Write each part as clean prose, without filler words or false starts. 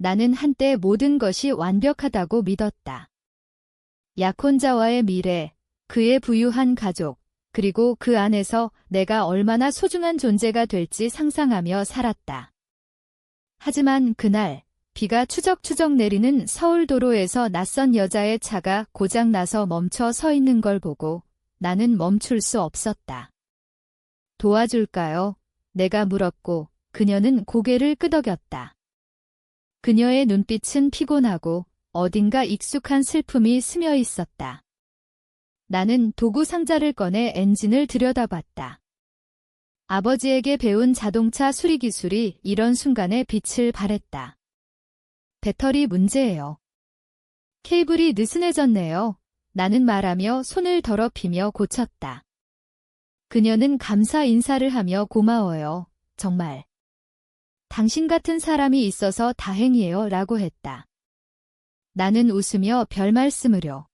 나는 한때 모든 것이 완벽하다고 믿었다. 약혼자와의 미래, 그의 부유한 가족, 그리고 그 안에서 내가 얼마나 소중한 존재가 될지 상상하며 살았다. 하지만 그날 비가 추적추적 내리는 서울 도로에서 낯선 여자의 차가 고장나서 멈춰 서 있는 걸 보고 나는 멈출 수 없었다. 도와줄까요? 내가 물었고 그녀는 고개를 끄덕였다. 그녀의 눈빛은 피곤하고 어딘가 익숙한 슬픔이 스며 있었다. 나는 도구 상자를 꺼내 엔진을 들여다봤다. 아버지에게 배운 자동차 수리 기술이 이런 순간에 빛을 발했다. 배터리 문제예요. 케이블이 느슨해졌네요. 나는 말하며 손을 더럽히며 고쳤다. 그녀는 감사 인사를 하며 고마워요. 정말. 당신 같은 사람이 있어서 다행이에요. 라고 했다. 나는 웃으며 별 말씀을요.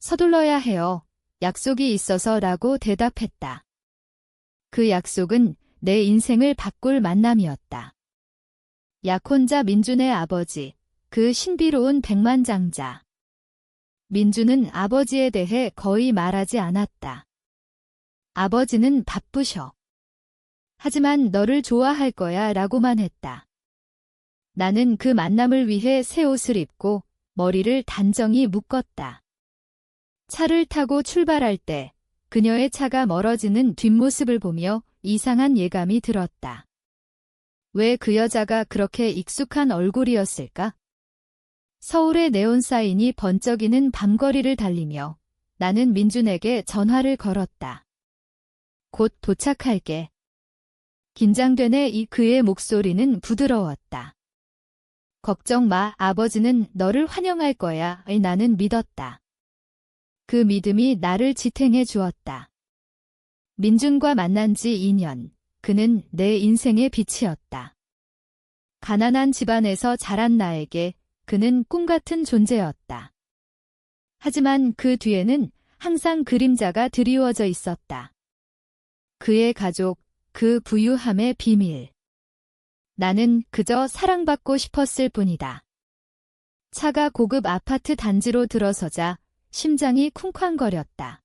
서둘러야 해요. 약속이 있어서 라고 대답했다. 그 약속은 내 인생을 바꿀 만남이었다. 약혼자 민준의 아버지, 그 신비로운 백만장자. 민준은 아버지에 대해 거의 말하지 않았다. 아버지는 바쁘셔. 하지만 너를 좋아할 거야 라고만 했다. 나는 그 만남을 위해 새 옷을 입고 머리를 단정히 묶었다. 차를 타고 출발할 때 그녀의 차가 멀어지는 뒷모습을 보며 이상한 예감이 들었다. 왜 그 여자가 그렇게 익숙한 얼굴이었을까? 서울의 네온 사인이 번쩍이는 밤거리를 달리며 나는 민준에게 전화를 걸었다. 곧 도착할게. 긴장되네. 그의 목소리는 부드러웠다. 걱정 마. 아버지는 너를 환영할 거야. 나는 믿었다. 그 믿음이 나를 지탱해 주었다. 민준과 만난 지 2년. 그는 내 인생의 빛이었다. 가난한 집안에서 자란 나에게 그는 꿈같은 존재였다. 하지만 그 뒤에는 항상 그림자가 드리워져 있었다. 그의 가족, 그 부유함의 비밀. 나는 그저 사랑받고 싶었을 뿐이다. 차가 고급 아파트 단지로 들어서자 심장이 쿵쾅거렸다.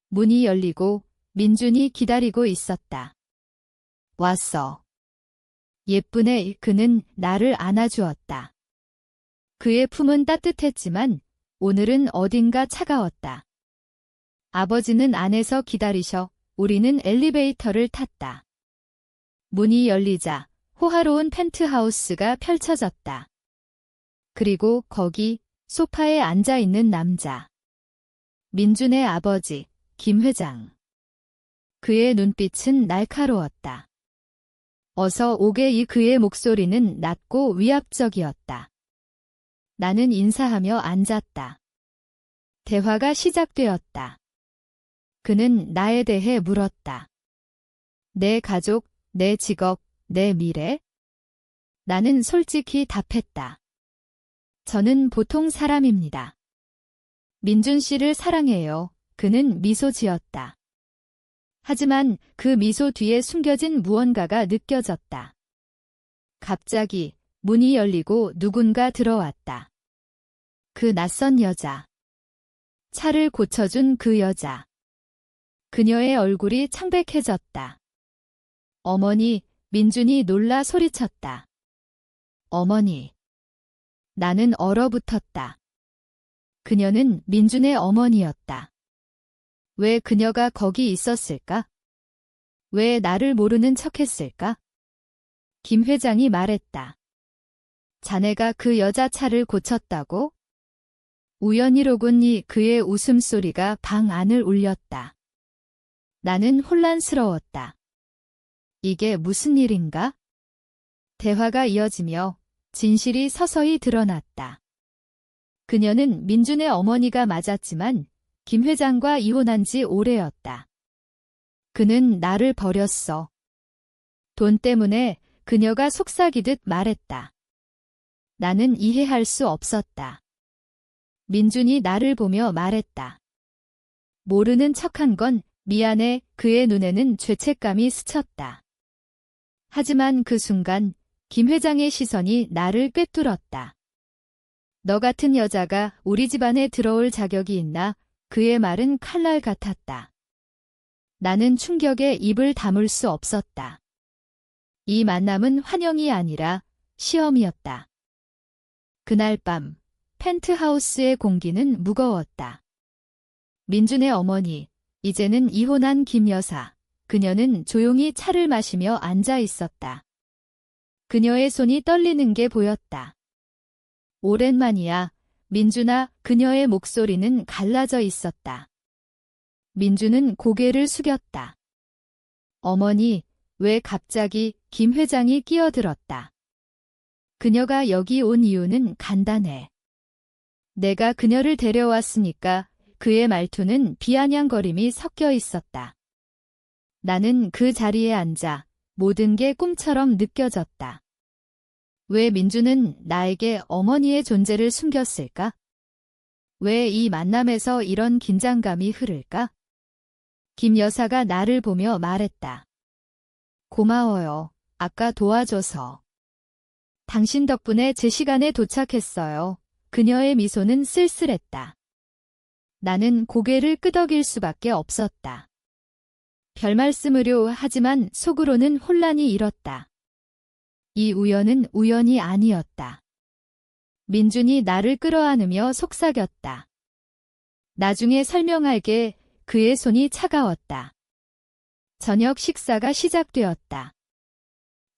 문이 열리고 민준이 기다리고 있었다. 왔어. 예쁘네. 그는 나를 안아주었다. 그의 품은 따뜻했지만 오늘은 어딘가 차가웠다. 아버지는 안에서 기다리셔. 우리는 엘리베이터를 탔다. 문이 열리자 호화로운 펜트하우스가 펼쳐졌다. 그리고 거기 소파에 앉아있는 남자. 민준의 아버지, 김 회장. 그의 눈빛은 날카로웠다. 어서 오게. 그의 목소리는 낮고 위압적이었다. 나는 인사하며 앉았다. 대화가 시작되었다. 그는 나에 대해 물었다. 내 가족, 내 직업, 내 미래? 나는 솔직히 답했다. 저는 보통 사람입니다. 민준 씨를 사랑해요. 그는 미소 지었다. 하지만 그 미소 뒤에 숨겨진 무언가가 느껴졌다. 갑자기 문이 열리고 누군가 들어왔다. 그 낯선 여자. 차를 고쳐준 그 여자. 그녀의 얼굴이 창백해졌다. 어머니. 민준이 놀라 소리쳤다. 어머니. 나는 얼어붙었다. 그녀는 민준의 어머니였다. 왜 그녀가 거기 있었을까? 왜 나를 모르는 척했을까? 김 회장이 말했다. 자네가 그 여자 차를 고쳤다고? 우연히로군. 그의 웃음소리가 방 안을 울렸다. 나는 혼란스러웠다. 이게 무슨 일인가? 대화가 이어지며 진실이 서서히 드러났다. 그녀는 민준의 어머니가 맞았지만 김 회장과 이혼한 지 오래였다. 그는 나를 버렸어. 돈 때문에. 그녀가 속삭이듯 말했다. 나는 이해할 수 없었다. 민준이 나를 보며 말했다. 모르는 척한 건 미안해. 그의 눈에는 죄책감이 스쳤다. 하지만 그 순간 김 회장의 시선이 나를 꿰뚫었다. 너 같은 여자가 우리 집안에 들어올 자격이 있나? 그의 말은 칼날 같았다. 나는 충격에 입을 다물 수 없었다. 이 만남은 환영이 아니라 시험이었다. 그날 밤 펜트하우스의 공기는 무거웠다. 민준의 어머니, 이제는 이혼한 김 여사, 그녀는 조용히 차를 마시며 앉아 있었다. 그녀의 손이 떨리는 게 보였다. 오랜만이야. 민준아, 그녀의 목소리는 갈라져 있었다. 민준은 고개를 숙였다. 어머니, 왜 갑자기? 김 회장이 끼어들었다. 그녀가 여기 온 이유는 간단해. 내가 그녀를 데려왔으니까. 그의 말투는 비아냥거림이 섞여 있었다. 나는 그 자리에 앉아 모든 게 꿈처럼 느껴졌다. 왜 민주는 나에게 어머니의 존재를 숨겼을까? 왜 이 만남에서 이런 긴장감이 흐를까? 김 여사가 나를 보며 말했다. 고마워요. 아까 도와줘서. 당신 덕분에 제 시간에 도착했어요. 그녀의 미소는 쓸쓸했다. 나는 고개를 끄덕일 수밖에 없었다. 별말씀으로 하지만 속으로는 혼란이 일었다. 이 우연은 우연이 아니었다. 민준이 나를 끌어안으며 속삭였다. 나중에 설명할게. 그의 손이 차가웠다. 저녁 식사가 시작되었다.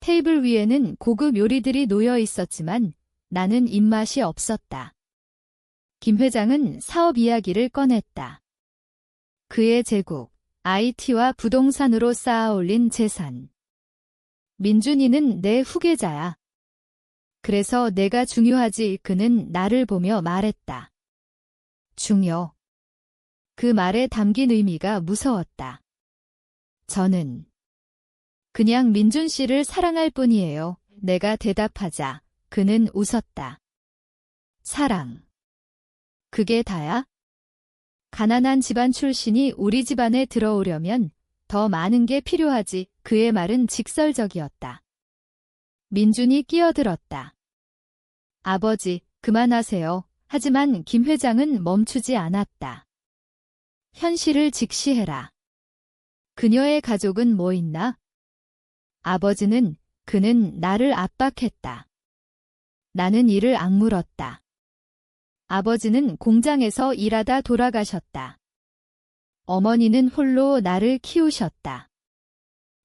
테이블 위에는 고급 요리들이 놓여 있었지만 나는 입맛이 없었다. 김 회장은 사업 이야기를 꺼냈다. 그의 제국, IT와 부동산으로 쌓아올린 재산. 민준이는 내 후계자야. 그래서 내가 중요하지. 그는 나를 보며 말했다. 중요. 그 말에 담긴 의미가 무서웠다. 저는 그냥 민준 씨를 사랑할 뿐이에요. 내가 대답하자 그는 웃었다. 사랑. 그게 다야? 가난한 집안 출신이 우리 집안에 들어오려면 더 많은 게 필요하지. 그의 말은 직설적이었다. 민준이 끼어들었다. 아버지, 그만하세요. 하지만 김 회장은 멈추지 않았다. 현실을 직시해라. 그녀의 가족은 뭐 있나? 아버지는, 그는 나를 압박했다. 나는 이를 악물었다. 아버지는 공장에서 일하다 돌아가셨다. 어머니는 홀로 나를 키우셨다.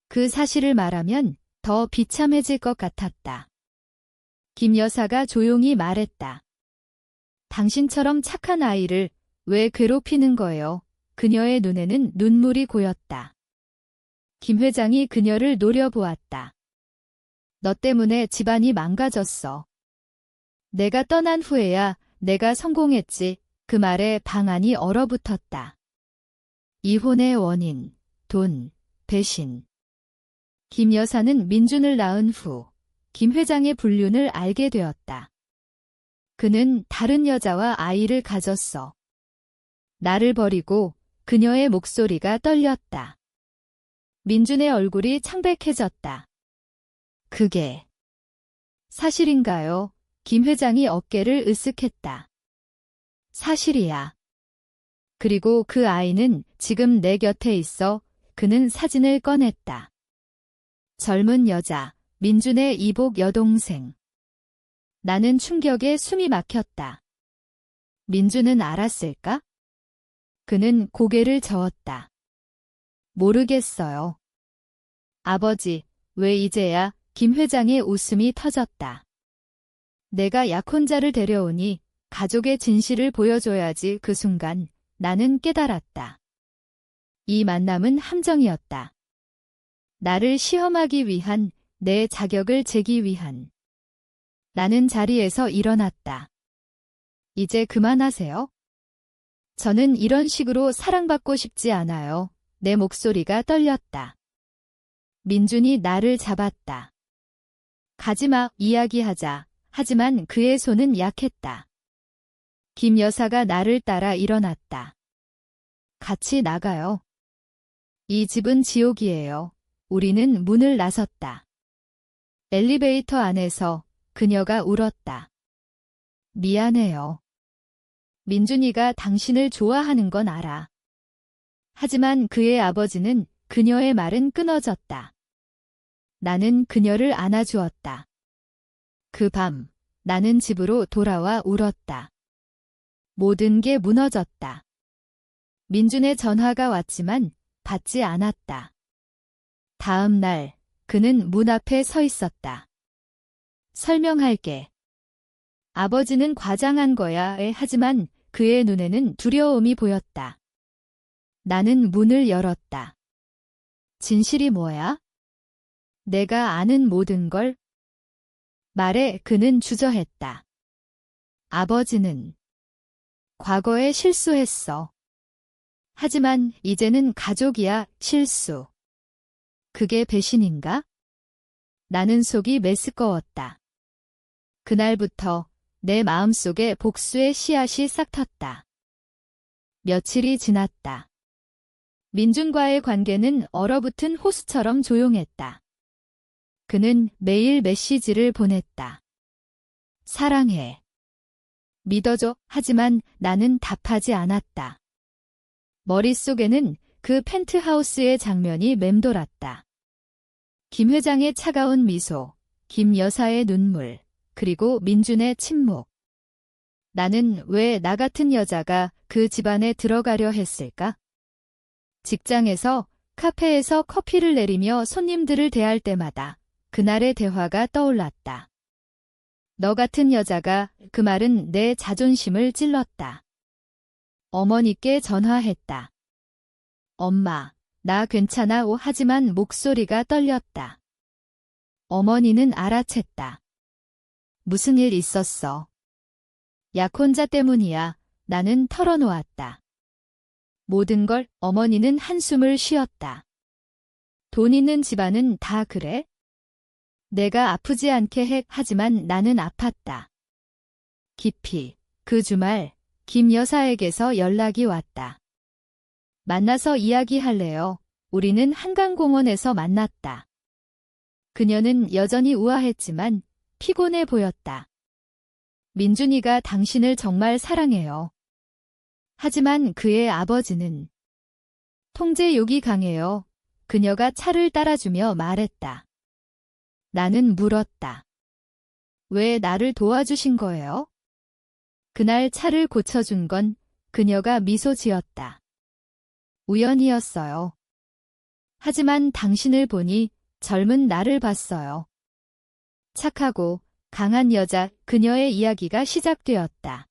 그 사실을 말하면 더 비참해질 것 같았다. 김 여사가 조용히 말했다. 당신처럼 착한 아이를 왜 괴롭히는 거예요? 그녀의 눈에는 눈물이 고였다. 김 회장이 그녀를 노려보았다. 너 때문에 집안이 망가졌어. 내가 떠난 후에야 내가 성공했지. 그 말에 방안이 얼어붙었다. 이혼의 원인, 돈, 배신. 김 여사는 민준을 낳은 후 김 회장의 불륜을 알게 되었다. 그는 다른 여자와 아이를 가졌어. 나를 버리고 그녀의 목소리가 떨렸다. 민준의 얼굴이 창백해졌다. 그게 사실인가요? 김 회장이 어깨를 으쓱했다. 사실이야. 그리고 그 아이는 지금 내 곁에 있어. 그는 사진을 꺼냈다. 젊은 여자, 민준의 이복 여동생. 나는 충격에 숨이 막혔다. 민준은 알았을까? 그는 고개를 저었다. 모르겠어요. 아버지, 왜 이제야? 김 회장의 웃음이 터졌다. 내가 약혼자를 데려오니 가족의 진실을 보여줘야지. 그 순간 나는 깨달았다. 이 만남은 함정이었다. 나를 시험하기 위한, 내 자격을 재기 위한. 나는 자리에서 일어났다. 이제 그만하세요. 저는 이런 식으로 사랑받고 싶지 않아요. 내 목소리가 떨렸다. 민준이 나를 잡았다. 가지마, 이야기하자. 하지만 그의 손은 약했다. 김 여사가 나를 따라 일어났다. 같이 나가요. 이 집은 지옥이에요. 우리는 문을 나섰다. 엘리베이터 안에서 그녀가 울었다. 미안해요. 민준이가 당신을 좋아하는 건 알아. 하지만 그의 아버지는 그녀의 말은 끊어졌다. 나는 그녀를 안아주었다. 그 밤, 나는 집으로 돌아와 울었다. 모든 게 무너졌다. 민준의 전화가 왔지만 받지 않았다. 다음 날, 그는 문 앞에 서 있었다. 설명할게. 아버지는 과장한 거야. 하지만 그의 눈에는 두려움이 보였다. 나는 문을 열었다. 진실이 뭐야? 내가 아는 모든 걸? 말에 그는 주저했다. 아버지는 과거에 실수했어. 하지만 이제는 가족이야. 실수. 그게 배신인가? 나는 속이 메스꺼웠다. 그날부터 내 마음속에 복수의 씨앗이 싹 텄다. 며칠이 지났다. 민준과의 관계는 얼어붙은 호수처럼 조용했다. 그는 매일 메시지를 보냈다. 사랑해. 믿어줘. 하지만 나는 답하지 않았다. 머릿속에는 그 펜트하우스의 장면이 맴돌았다. 김 회장의 차가운 미소, 김 여사의 눈물, 그리고 민준의 침묵. 나는 왜 나 같은 여자가 그 집안에 들어가려 했을까? 직장에서, 카페에서 커피를 내리며 손님들을 대할 때마다 그날의 대화가 떠올랐다. 너 같은 여자가, 그 말은 내 자존심을 찔렀다. 어머니께 전화했다. 엄마, 나 괜찮아. 하지만 목소리가 떨렸다. 어머니는 알아챘다. 무슨 일 있었어? 약혼자 때문이야. 나는 털어놓았다. 모든 걸. 어머니는 한숨을 쉬었다. 돈 있는 집안은 다 그래? 내가 아프지 않게 해. 하지만 나는 아팠다. 깊이. 그 주말 김 여사에게서 연락이 왔다. 만나서 이야기할래요. 우리는 한강공원에서 만났다. 그녀는 여전히 우아했지만 피곤해 보였다. 민준이가 당신을 정말 사랑해요. 하지만 그의 아버지는 통제욕이 강해요. 그녀가 차를 따라주며 말했다. 나는 물었다. 왜 나를 도와주신 거예요? 그날 차를 고쳐준 건 그녀가 미소 지었다. 우연이었어요. 하지만 당신을 보니 젊은 나를 봤어요. 착하고 강한 여자. 그녀의 이야기가 시작되었다.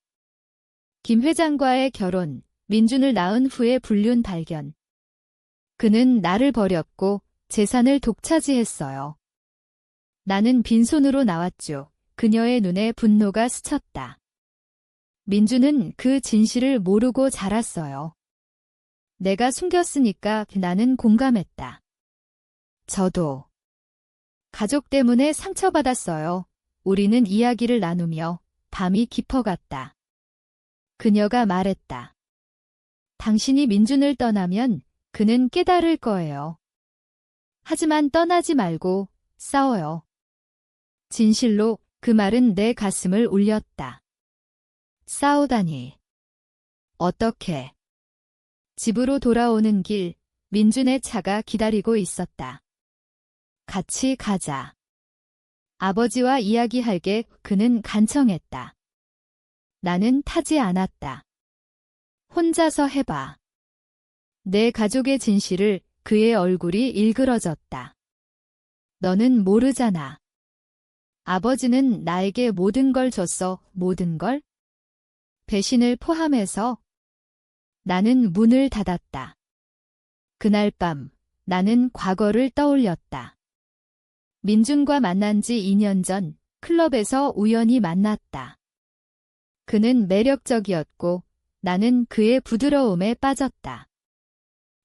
김 회장과의 결혼, 민준을 낳은 후의 불륜 발견. 그는 나를 버렸고 재산을 독차지했어요. 나는 빈손으로 나왔죠. 그녀의 눈에 분노가 스쳤다. 민준은 그 진실을 모르고 자랐어요. 내가 숨겼으니까 나는 공감했다. 저도 가족 때문에 상처받았어요. 우리는 이야기를 나누며 밤이 깊어갔다. 그녀가 말했다. 당신이 민준을 떠나면 그는 깨달을 거예요. 하지만 떠나지 말고 싸워요. 진실로. 그 말은 내 가슴을 울렸다. 싸우다니. 어떻게? 집으로 돌아오는 길, 민준의 차가 기다리고 있었다. 같이 가자. 아버지와 이야기할게. 그는 간청했다. 나는 타지 않았다. 혼자서 해봐. 내 가족의 진실을. 그의 얼굴이 일그러졌다. 너는 모르잖아. 아버지는 나에게 모든 걸 줬어. 모든 걸? 배신을 포함해서. 나는 문을 닫았다. 그날 밤 나는 과거를 떠올렸다. 민준과 만난 지 2년 전 클럽에서 우연히 만났다. 그는 매력적이었고 나는 그의 부드러움에 빠졌다.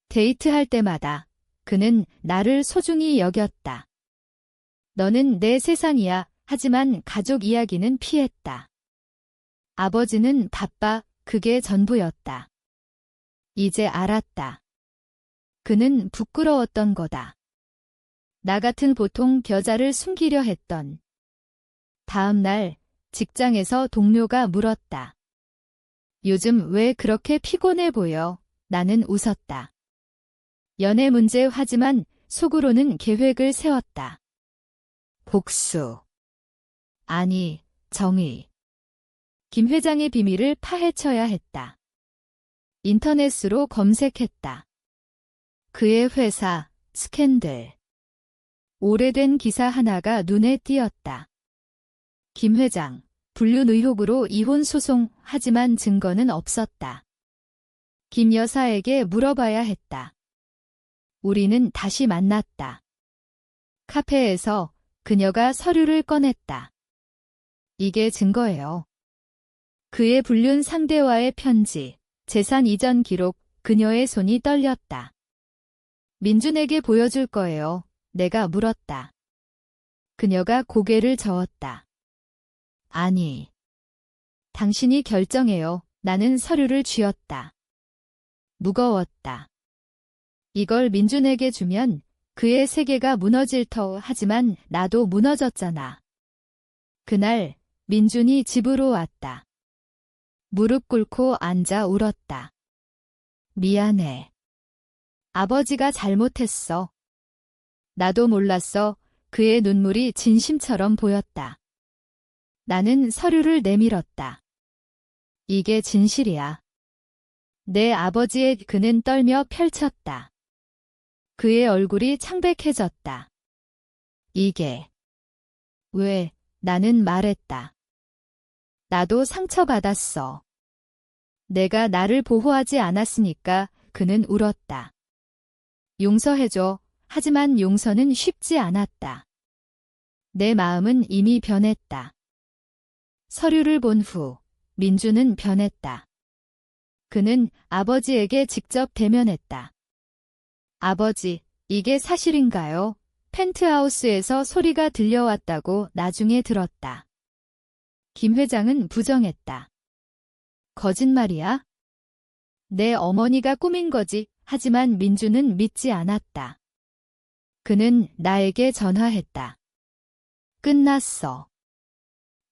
데이트할 때마다 그는 나를 소중히 여겼다. 너는 내 세상이야. 하지만 가족 이야기는 피했다. 아버지는 바빠. 그게 전부였다. 이제 알았다. 그는 부끄러웠던 거다. 나 같은 보통 겨자를 숨기려 했던. 다음 날 직장에서 동료가 물었다. 요즘 왜 그렇게 피곤해 보여? 나는 웃었다. 연애 문제 하지만 속으로는 계획을 세웠다. 복수. 아니, 정의. 김 회장의 비밀을 파헤쳐야 했다. 인터넷으로 검색했다. 그의 회사, 스캔들. 오래된 기사 하나가 눈에 띄었다. 김 회장, 불륜 의혹으로 이혼 소송 하지만 증거는 없었다. 김 여사에게 물어봐야 했다. 우리는 다시 만났다. 카페에서 그녀가 서류를 꺼냈다. 이게 증거예요. 그의 불륜 상대와의 편지, 재산 이전 기록, 그녀의 손이 떨렸다. 민준에게 보여줄 거예요. 내가 물었다. 그녀가 고개를 저었다. 아니. 당신이 결정해요. 나는 서류를 쥐었다. 무거웠다. 이걸 민준에게 주면 그의 세계가 무너질 터 하지만 나도 무너졌잖아. 그날 민준이 집으로 왔다. 무릎 꿇고 앉아 울었다. 미안해. 아버지가 잘못했어. 나도 몰랐어. 그의 눈물이 진심처럼 보였다. 나는 서류를 내밀었다. 이게 진실이야. 내 아버지의 그는 떨며 펼쳤다. 그의 얼굴이 창백해졌다. 이게. 왜, 나는 말했다. 나도 상처받았어. 내가 나를 보호하지 않았으니까 그는 울었다. 용서해줘. 하지만 용서는 쉽지 않았다. 내 마음은 이미 변했다. 서류를 본 후 민주는 변했다. 그는 아버지에게 직접 대면했다. 아버지, 이게 사실인가요? 펜트하우스에서 소리가 들려왔다고 나중에 들었다. 김 회장은 부정했다. 거짓말이야? 내 어머니가 꾸민 거지. 하지만 민주는 믿지 않았다. 그는 나에게 전화했다. 끝났어.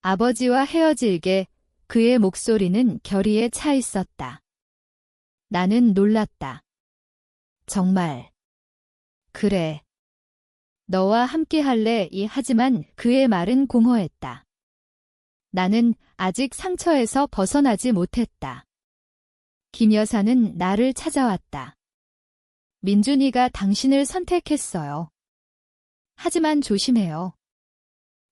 아버지와 헤어질게. 그의 목소리는 결의에 차 있었다. 나는 놀랐다. 정말. 그래. 너와 함께 할래. 하지만 그의 말은 공허했다. 나는 아직 상처에서 벗어나지 못했다. 김 여사는 나를 찾아왔다. 민준이가 당신을 선택했어요. 하지만 조심해요.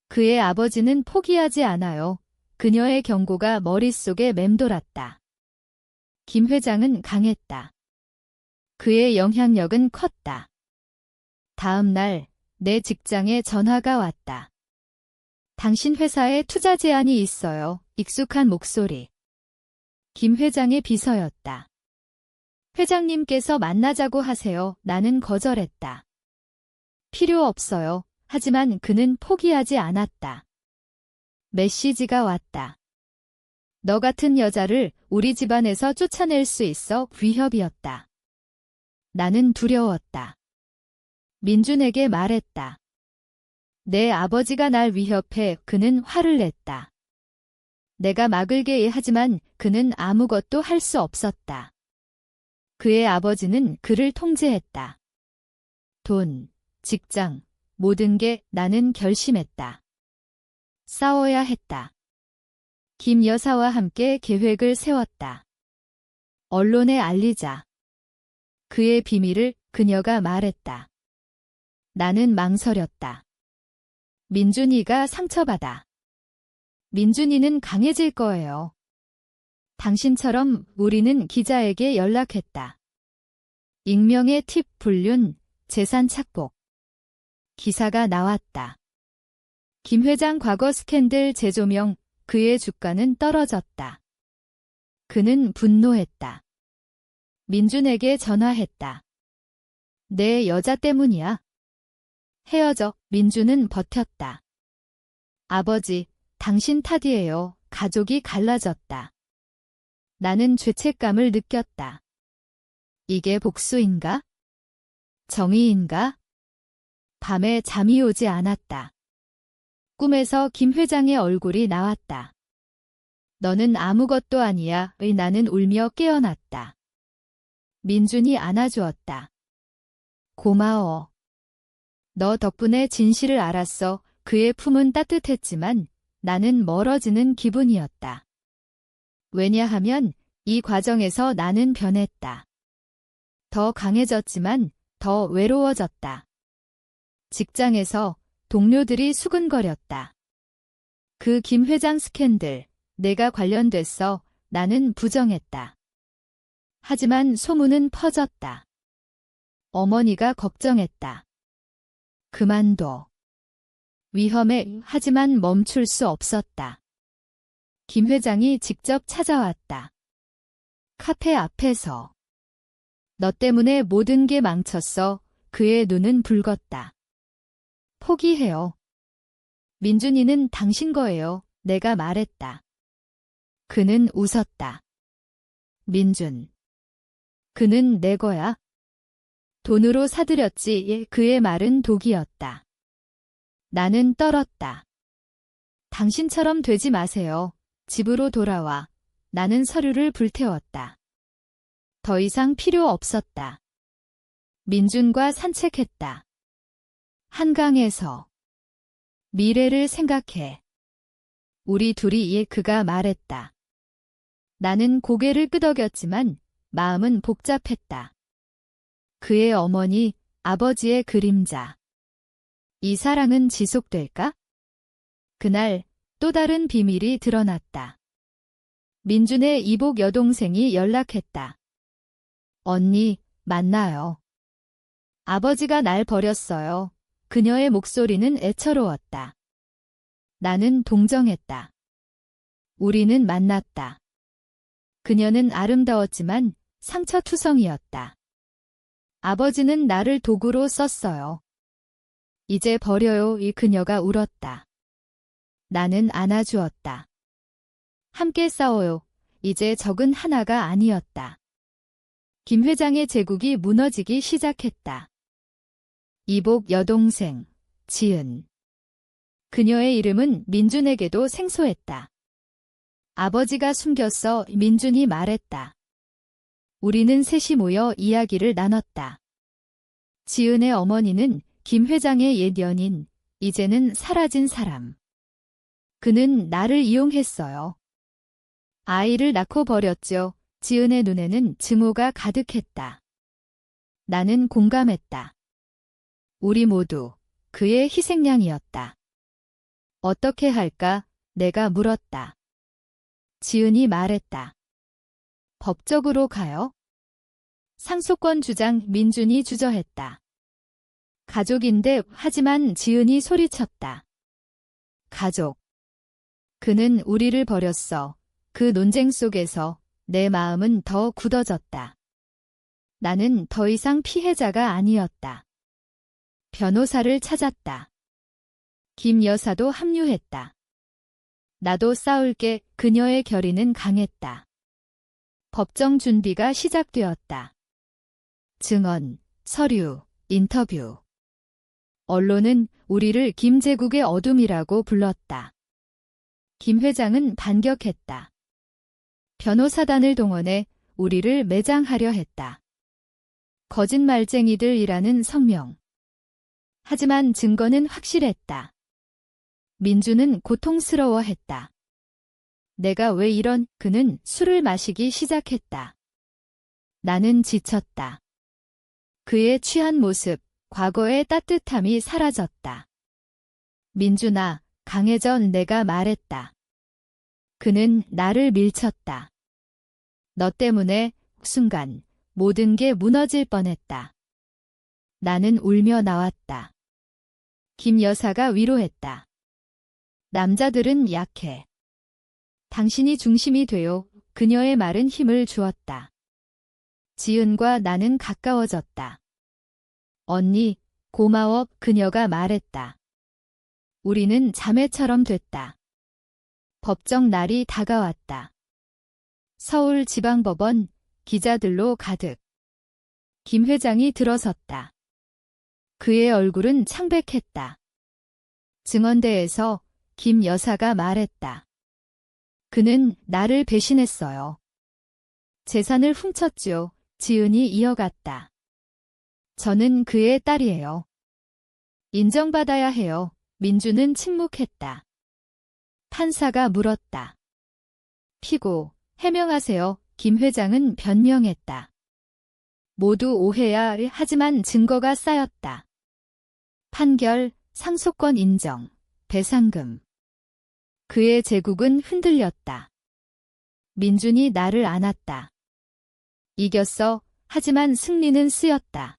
그의 아버지는 포기하지 않아요. 그녀의 경고가 머릿속에 맴돌았다. 김 회장은 강했다. 그의 영향력은 컸다. 다음 날 내 직장에 전화가 왔다. 당신 회사에 투자 제안이 있어요. 익숙한 목소리. 김 회장의 비서였다. 회장님께서 만나자고 하세요. 나는 거절했다. 필요 없어요. 하지만 그는 포기하지 않았다. 메시지가 왔다. 너 같은 여자를 우리 집안에서 쫓아낼 수 있어. 위협이었다. 나는 두려웠다. 민준에게 말했다. 내 아버지가 날 위협해. 그는 화를 냈다. 내가 막을게 하지만 그는 아무것도 할 수 없었다. 그의 아버지는 그를 통제했다. 돈, 직장, 모든 게 나는 결심했다. 싸워야 했다. 김 여사와 함께 계획을 세웠다. 언론에 알리자. 그의 비밀을 그녀가 말했다. 나는 망설였다. 민준이가 상처받아. 민준이는 강해질 거예요. 당신처럼 우리는 기자에게 연락했다. 익명의 팁 불륜, 재산 착복. 기사가 나왔다. 김 회장 과거 스캔들 재조명, 그의 주가는 떨어졌다. 그는 분노했다. 민준에게 전화했다. 내 여자 때문이야. 헤어져. 민준은 버텼다. 아버지, 당신 탓이에요. 가족이 갈라졌다. 나는 죄책감을 느꼈다. 이게 복수인가? 정의인가? 밤에 잠이 오지 않았다. 꿈에서 김 회장의 얼굴이 나왔다. 너는 아무것도 아니야. 나는 울며 깨어났다. 민준이 안아주었다. 고마워. 너 덕분에 진실을 알았어. 그의 품은 따뜻했지만 나는 멀어지는 기분이었다. 왜냐하면 이 과정에서 나는 변했다. 더 강해졌지만 더 외로워졌다. 직장에서 동료들이 수근거렸다. 그 김 회장 스캔들, 내가 관련됐어. 나는 부정했다. 하지만 소문은 퍼졌다. 어머니가 걱정했다. 그만둬. 위험해. 하지만 멈출 수 없었다. 김 회장이 직접 찾아왔다. 카페 앞에서. 너 때문에 모든 게 망쳤어. 그의 눈은 붉었다. 포기해요. 민준이는 당신 거예요. 내가 말했다. 그는 웃었다. 민준. 그는 내 거야. 돈으로 사들였지. 예, 그의 말은 독이었다. 나는 떨었다. 당신처럼 되지 마세요. 집으로 돌아와. 나는 서류를 불태웠다. 더 이상 필요 없었다. 민준과 산책했다. 한강에서. 미래를 생각해. 우리 둘이. 예, 그가 말했다. 나는 고개를 끄덕였지만 마음은 복잡했다. 그의 어머니, 아버지의 그림자. 이 사랑은 지속될까? 그날 또 다른 비밀이 드러났다. 민준의 이복 여동생이 연락했다. 언니, 만나요. 아버지가 날 버렸어요. 그녀의 목소리는 애처로웠다. 나는 동정했다. 우리는 만났다. 그녀는 아름다웠지만 상처투성이었다. 아버지는 나를 도구로 썼어요. 이제 버려요. 이 그녀가 울었다. 나는 안아주었다. 함께 싸워요. 이제 적은 하나가 아니었다. 김 회장의 제국이 무너지기 시작했다. 이복 여동생, 지은. 그녀의 이름은 민준에게도 생소했다. 아버지가 숨겼어. 민준이 말했다. 우리는 셋이 모여 이야기를 나눴다. 지은의 어머니는 김 회장의 옛 연인, 이제는 사라진 사람. 그는 나를 이용했어요. 아이를 낳고 버렸죠. 지은의 눈에는 증오가 가득했다. 나는 공감했다. 우리 모두 그의 희생양이었다. 어떻게 할까? 내가 물었다. 지은이 말했다. 법적으로 가요? 상속권 주장. 민준이 주저했다. 가족인데. 하지만 지은이 소리쳤다. 가족. 그는 우리를 버렸어. 그 논쟁 속에서 내 마음은 더 굳어졌다. 나는 더 이상 피해자가 아니었다. 변호사를 찾았다. 김 여사도 합류했다. 나도 싸울게. 그녀의 결의는 강했다. 법정 준비가 시작되었다. 증언, 서류, 인터뷰. 언론은 우리를 김제국의 어둠이라고 불렀다. 김 회장은 반격했다. 변호사단을 동원해 우리를 매장하려 했다. 거짓말쟁이들이라는 성명. 하지만 증거는 확실했다. 민주는 고통스러워했다. 내가 왜 이런. 그는 술을 마시기 시작했다. 나는 지쳤다. 그의 취한 모습, 과거의 따뜻함이 사라졌다. 민준아, 강해져. 내가 말했다. 그는 나를 밀쳤다. 너 때문에 순간 모든 게 무너질 뻔했다. 나는 울며 나왔다. 김 여사가 위로했다. 남자들은 약해. 당신이 중심이 되어. 그녀의 말은 힘을 주었다. 지은과 나는 가까워졌다. 언니, 고마워. 그녀가 말했다. 우리는 자매처럼 됐다. 법정 날이 다가왔다. 서울지방법원, 기자들로 가득. 김 회장이 들어섰다. 그의 얼굴은 창백했다. 증언대에서 김 여사가 말했다. 그는 나를 배신했어요. 재산을 훔쳤죠. 지은이 이어갔다. 저는 그의 딸이에요. 인정받아야 해요. 민주는 침묵했다. 판사가 물었다. 피고, 해명하세요. 김 회장은 변명했다. 모두 오해야. 하지만 증거가 쌓였다. 판결, 상속권 인정, 배상금. 그의 제국은 흔들렸다. 민준이 나를 안았다. 이겼어. 하지만 승리는 쓰였다.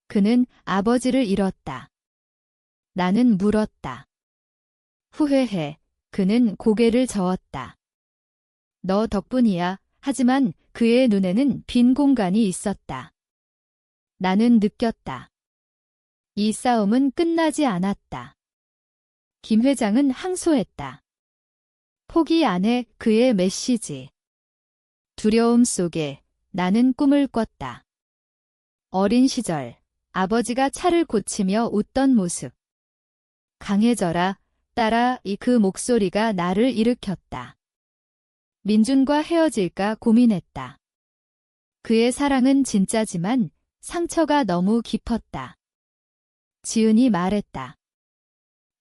그는 아버지를 잃었다. 나는 물었다. 후회해. 그는 고개를 저었다. 너 덕분이야. 하지만 그의 눈에는 빈 공간이 있었다. 나는 느꼈다. 이 싸움은 끝나지 않았다. 김 회장은 항소했다. 포기 안에 그의 메시지. 두려움 속에 나는 꿈을 꿨다. 어린 시절 아버지가 차를 고치며 웃던 모습. 강해져라, 딸아. 그 목소리가 나를 일으켰다. 민준과 헤어질까 고민했다. 그의 사랑은 진짜지만 상처가 너무 깊었다. 지은이 말했다.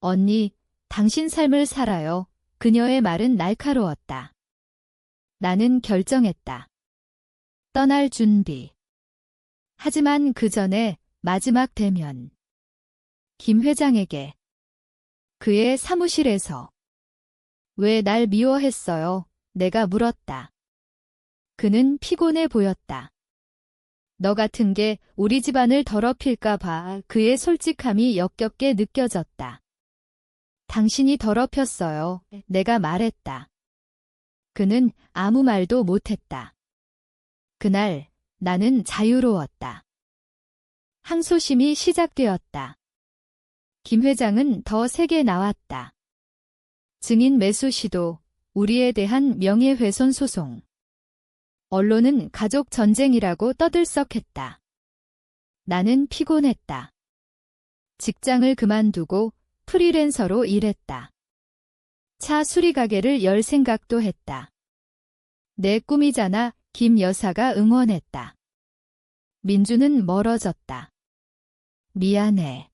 언니, 당신 삶을 살아요. 그녀의 말은 날카로웠다. 나는 결정했다. 떠날 준비. 하지만 그 전에 마지막 대면. 김 회장에게. 그의 사무실에서. 왜 날 미워했어요? 내가 물었다. 그는 피곤해 보였다. 너 같은 게 우리 집안을 더럽힐까 봐. 그의 솔직함이 역겹게 느껴졌다. 당신이 더럽혔어요. 내가 말했다. 그는 아무 말도 못했다. 그날 나는 자유로웠다. 항소심이 시작되었다. 김 회장은 더 세게 나왔다. 증인 매수 시도, 우리에 대한 명예훼손 소송. 언론은 가족 전쟁이라고 떠들썩했다. 나는 피곤했다. 직장을 그만두고 프리랜서로 일했다. 차 수리가게를 열 생각도 했다. 내 꿈이잖아. 김 여사가 응원했다. 민주는 멀어졌다. 미안해.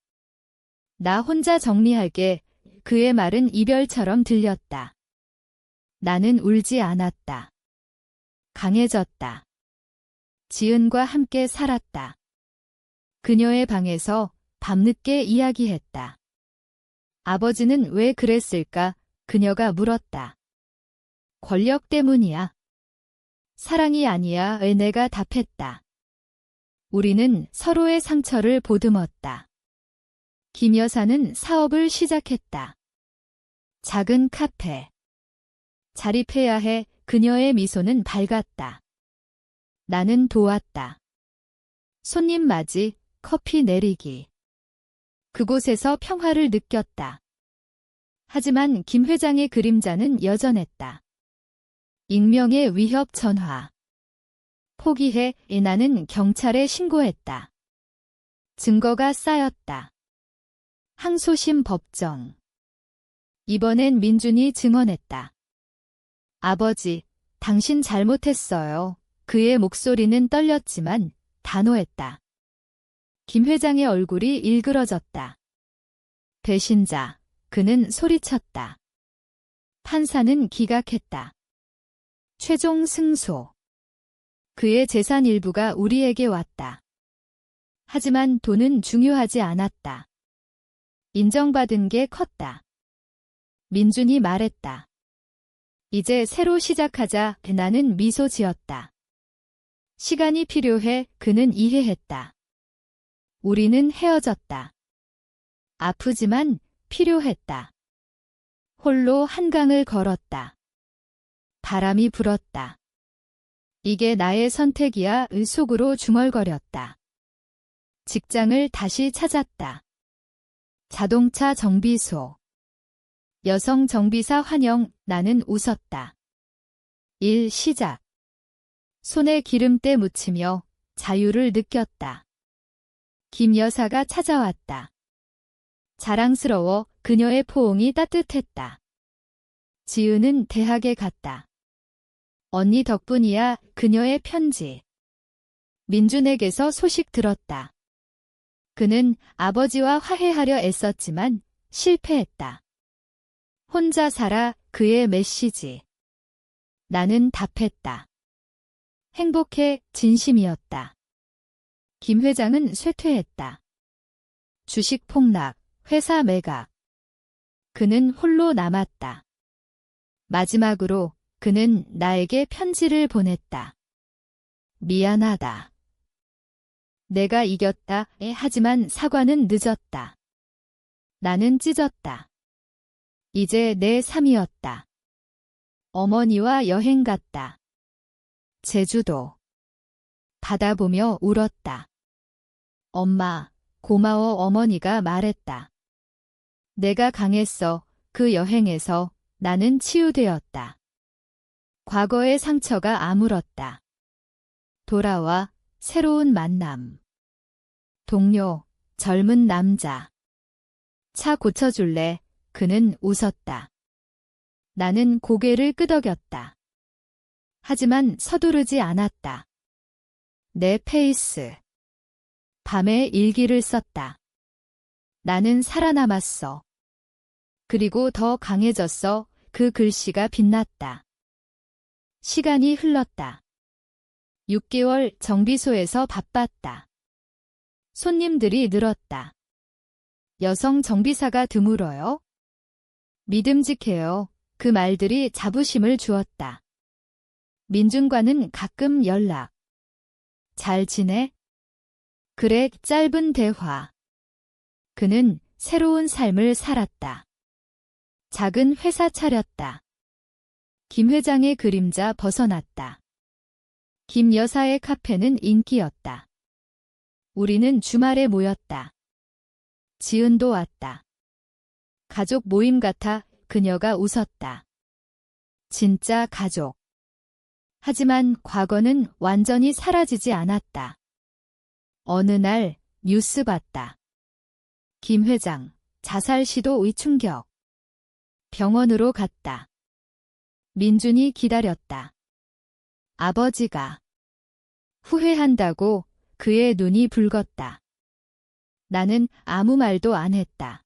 나 혼자 정리할게. 그의 말은 이별처럼 들렸다. 나는 울지 않았다. 강해졌다. 지은과 함께 살았다. 그녀의 방에서 밤늦게 이야기했다. 아버지는 왜 그랬을까? 그녀가 물었다. 권력 때문이야. 사랑이 아니야. 왜? 내가 답했다. 우리는 서로의 상처를 보듬었다. 김 여사는 사업을 시작했다. 작은 카페. 자립해야 해. 그녀의 미소는 밝았다. 나는 도왔다. 손님 맞이, 커피 내리기. 그곳에서 평화를 느꼈다. 하지만 김 회장의 그림자는 여전했다. 익명의 위협 전화. 포기해. 나는 경찰에 신고했다. 증거가 쌓였다. 항소심 법정. 이번엔 민준이 증언했다. 아버지, 당신 잘못했어요. 그의 목소리는 떨렸지만 단호했다. 김 회장의 얼굴이 일그러졌다. 배신자. 그는 소리쳤다. 판사는 기각했다. 최종 승소. 그의 재산 일부가 우리에게 왔다. 하지만 돈은 중요하지 않았다. 인정받은 게 컸다. 민준이 말했다. 이제 새로 시작하자. 나는 미소 지었다. 시간이 필요해. 그는 이해했다. 우리는 헤어졌다. 아프지만 필요했다. 홀로 한강을 걸었다. 바람이 불었다. 이게 나의 선택이야. 속으로 중얼거렸다. 직장을 다시 찾았다. 자동차 정비소. 여성 정비사 환영. 나는 웃었다. 일 시작. 손에 기름때 묻히며 자유를 느꼈다. 김 여사가 찾아왔다. 자랑스러워 그녀의 포옹이 따뜻했다. 지은은 대학에 갔다. 언니 덕분이야. 그녀의 편지. 민준에게서 소식 들었다. 그는 아버지와 화해하려 애썼지만 실패했다. 혼자 살아. 그의 메시지. 나는 답했다. 행복해. 진심이었다. 김 회장은 쇠퇴했다. 주식 폭락, 회사 매각. 그는 홀로 남았다. 마지막으로 그는 나에게 편지를 보냈다. 미안하다. 내가 이겼다. 하지만 사과는 늦었다. 나는 찢었다. 이제 내 삶이었다. 어머니와 여행 갔다. 제주도. 바다 보며 울었다. 엄마, 고마워. 어머니가 말했다. 내가 강했어. 그 여행에서 나는 치유되었다. 과거의 상처가 아물었다. 돌아와. 새로운 만남. 동료, 젊은 남자. 차 고쳐줄래? 그는 웃었다. 나는 고개를 끄덕였다. 하지만 서두르지 않았다. 내 페이스. 밤에 일기를 썼다. 나는 살아남았어. 그리고 더 강해졌어. 그 글씨가 빛났다. 시간이 흘렀다. 6개월 정비소에서 바빴다. 손님들이 늘었다. 여성 정비사가 드물어요. 믿음직해요. 그 말들이 자부심을 주었다. 민준과는 가끔 연락. 잘 지내? 그래. 짧은 대화. 그는 새로운 삶을 살았다. 작은 회사 차렸다. 김 회장의 그림자 벗어났다. 김 여사의 카페는 인기였다. 우리는 주말에 모였다. 지은도 왔다. 가족 모임 같아. 그녀가 웃었다. 진짜 가족. 하지만 과거는 완전히 사라지지 않았다. 어느 날 뉴스 봤다. 김 회장, 자살 시도. 충격. 병원으로 갔다. 민준이 기다렸다. 아버지가. 후회한다고. 그의 눈이 붉었다. 나는 아무 말도 안 했다.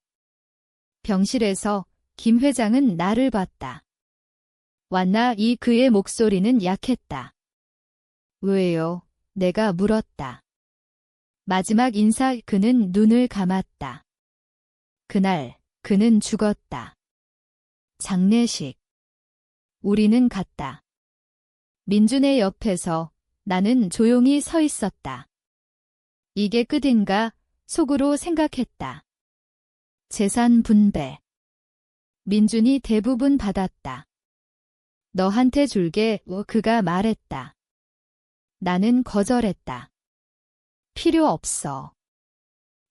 병실에서 김 회장은 나를 봤다. 왔나? 그의 목소리는 약했다. 왜요? 내가 물었다. 마지막 인사. 그는 눈을 감았다. 그날 그는 죽었다. 장례식. 우리는 갔다. 민준의 옆에서 나는 조용히 서 있었다. 이게 끝인가? 속으로 생각했다. 재산 분배. 민준이 대부분 받았다. 너한테 줄게. 그가 말했다. 나는 거절했다. 필요 없어.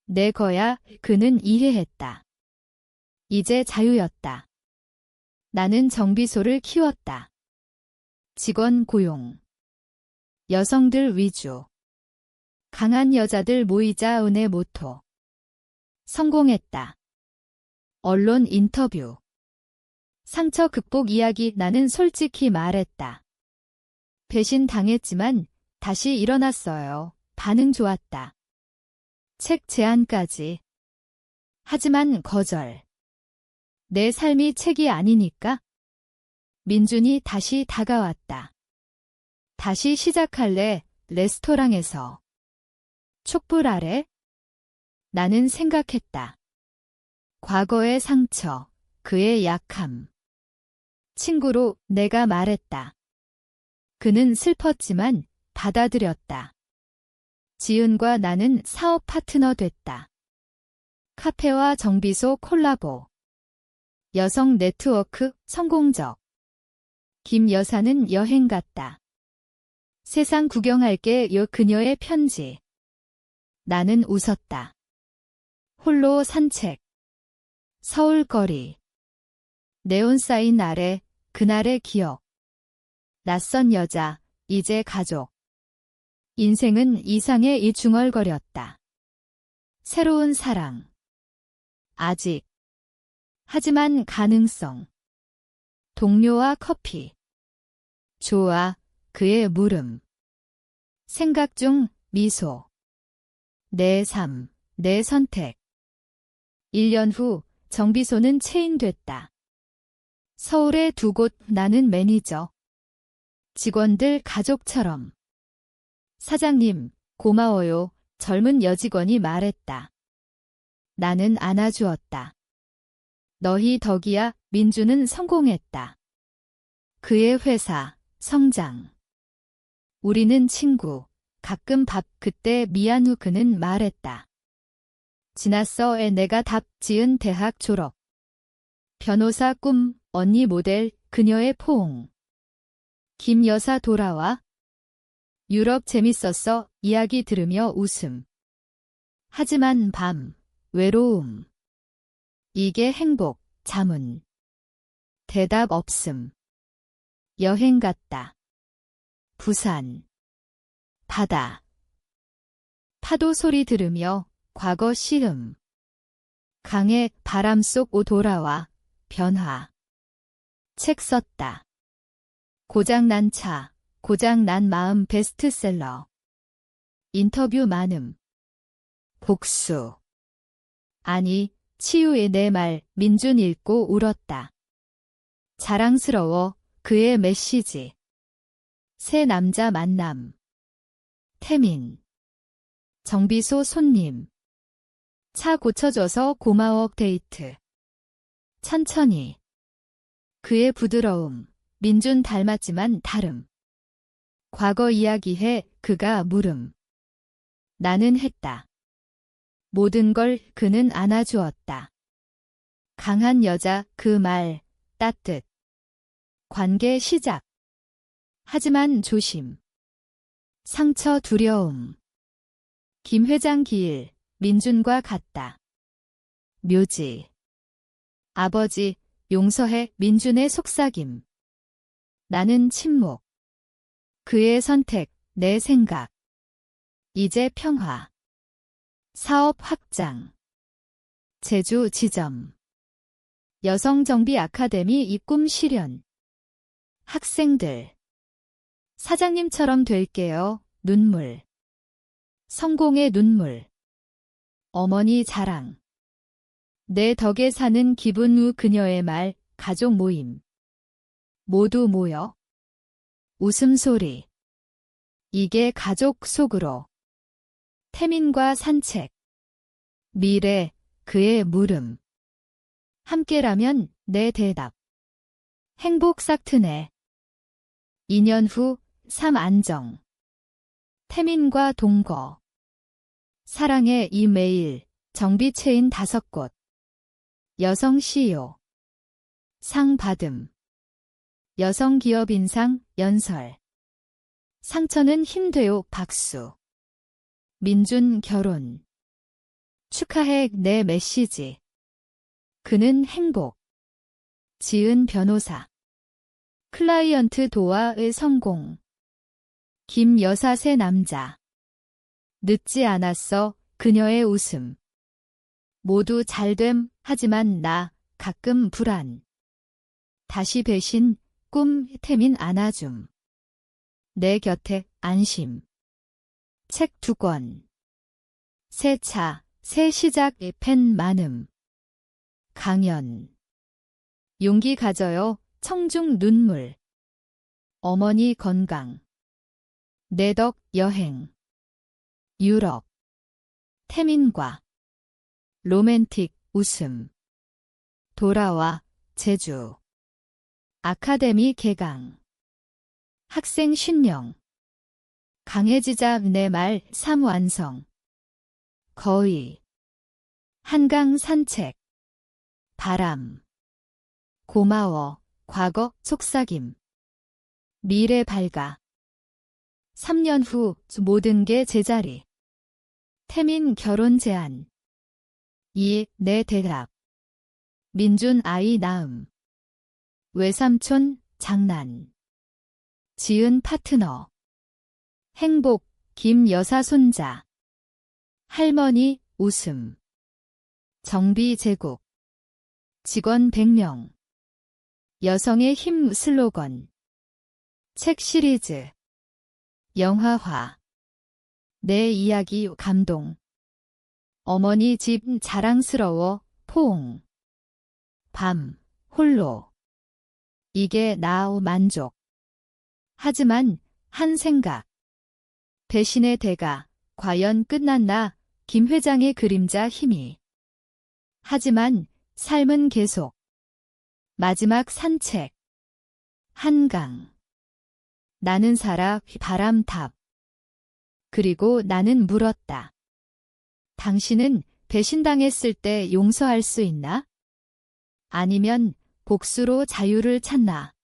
내 거야. 그는 이해했다. 이제 자유였다. 나는 정비소를 키웠다. 직원 고용. 여성들 위주. 강한 여자들 모이자. 은의 모토. 성공했다. 언론 인터뷰. 상처 극복 이야기. 나는 솔직히 말했다. 배신 당했지만 다시 일어났어요. 반응 좋았다. 책 제안까지. 하지만 거절. 내 삶이 책이 아니니까. 민준이 다시 다가왔다. 다시 시작할래? 레스토랑에서. 촛불 아래? 나는 생각했다. 과거의 상처, 그의 약함. 친구로 내가 말했다. 그는 슬펐지만 받아들였다. 지은과 나는 사업 파트너 됐다. 카페와 정비소 콜라보. 여성 네트워크 성공적. 김 여사는 여행 갔다. 세상 구경할게. 그녀의 편지. 나는 웃었다. 홀로 산책. 서울거리. 네온사인 아래. 그날의 기억. 낯선 여자. 이제 가족. 인생은 이상에 중얼거렸다. 새로운 사랑. 아직. 하지만 가능성. 동료와 커피. 좋아. 그의 물음. 생각 중 미소. 내 삶, 내 선택. 1년 후 정비소는 체인됐다. 서울의 두 곳 나는 매니저. 직원들 가족처럼. 사장님, 고마워요. 젊은 여직원이 말했다. 나는 안아주었다. 너희 덕이야. 민주는 성공했다. 그의 회사, 성장. 우리는 친구. 가끔 밥 그때 미안 후 그는 말했다. 지났어. 내가 답 지은 대학 졸업. 변호사 꿈, 언니 모델, 그녀의 포옹. 김 여사 돌아와. 유럽 재밌었어. 이야기 들으며 웃음. 하지만 밤, 외로움. 이게 행복, 자문. 대답 없음. 여행 갔다. 부산. 바다. 파도 소리 들으며 과거 시음. 강의 바람 속 오 돌아와. 변화. 책 썼다. 고장난 차, 고장난 마음 베스트셀러. 인터뷰 많음. 복수. 아니, 치유의 내 말 민준 읽고 울었다. 자랑스러워. 그의 메시지. 새 남자 만남. 태민. 정비소 손님. 차 고쳐줘서 고마워 데이트. 천천히. 그의 부드러움. 민준 닮았지만 다름. 과거 이야기해. 그가 물음. 나는 했다. 모든 걸 그는 안아주었다. 강한 여자 그 말 따뜻. 관계 시작. 하지만 조심. 상처 두려움. 김 회장 길 민준과 같다. 묘지. 아버지 용서해. 민준의 속삭임. 나는 침묵. 그의 선택, 내 생각. 이제 평화. 사업 확장. 제주 지점. 여성정비 아카데미 입금 실현. 학생들. 사장님처럼 될게요. 눈물. 성공의 눈물. 어머니 자랑. 내 덕에 사는 기분 후 그녀의 말, 가족 모임. 모두 모여. 웃음소리. 이게 가족 속으로. 태민과 산책. 미래, 그의 물음. 함께라면 내 대답. 행복 싹트네. 2년 후, 삶 안정. 태민과 동거. 사랑의 이메일, 정비 체인 5곳. 여성 CEO. 상 받음. 여성 기업 인상, 연설. 상처는 힘돼요, 박수. 민준 결혼. 축하해, 내 메시지. 그는 행복. 지은 변호사. 클라이언트 도와의 성공. 김 여사 새 남자. 늦지 않았어. 그녀의 웃음. 모두 잘됨. 하지만 나 가끔 불안. 다시 배신. 꿈 태민 안아줌. 내 곁에 안심. 책 2권. 새 차, 새 시작 펜 많음. 강연. 용기 가져요. 청중 눈물. 어머니 건강. 내 덕 여행. 유럽. 태민과. 로맨틱 웃음. 돌아와. 제주. 아카데미 개강. 학생 신명. 강해지자 내 말 삶 완성. 거의. 한강 산책. 바람. 고마워. 과거 속삭임. 미래 밝아. 3년 후 모든 게 제자리. 태민 결혼 제안. 내 대답. 민준 아이 낳음. 외삼촌 장난. 지은 파트너. 행복 김 여사 손자. 할머니 웃음. 정비 제국. 직원 100명. 여성의 힘 슬로건. 책 시리즈. 영화화. 내 이야기 감동. 어머니 집 자랑스러워 포옹. 밤 홀로. 이게 나우 만족. 하지만 한 생각. 배신의 대가 과연 끝났나? 김 회장의 그림자 힘이. 하지만 삶은 계속. 마지막 산책. 한강. 나는 살아 바람탑. 그리고 나는 물었다. 당신은 배신당했을 때 용서할 수 있나? 아니면 복수로 자유를 찾나?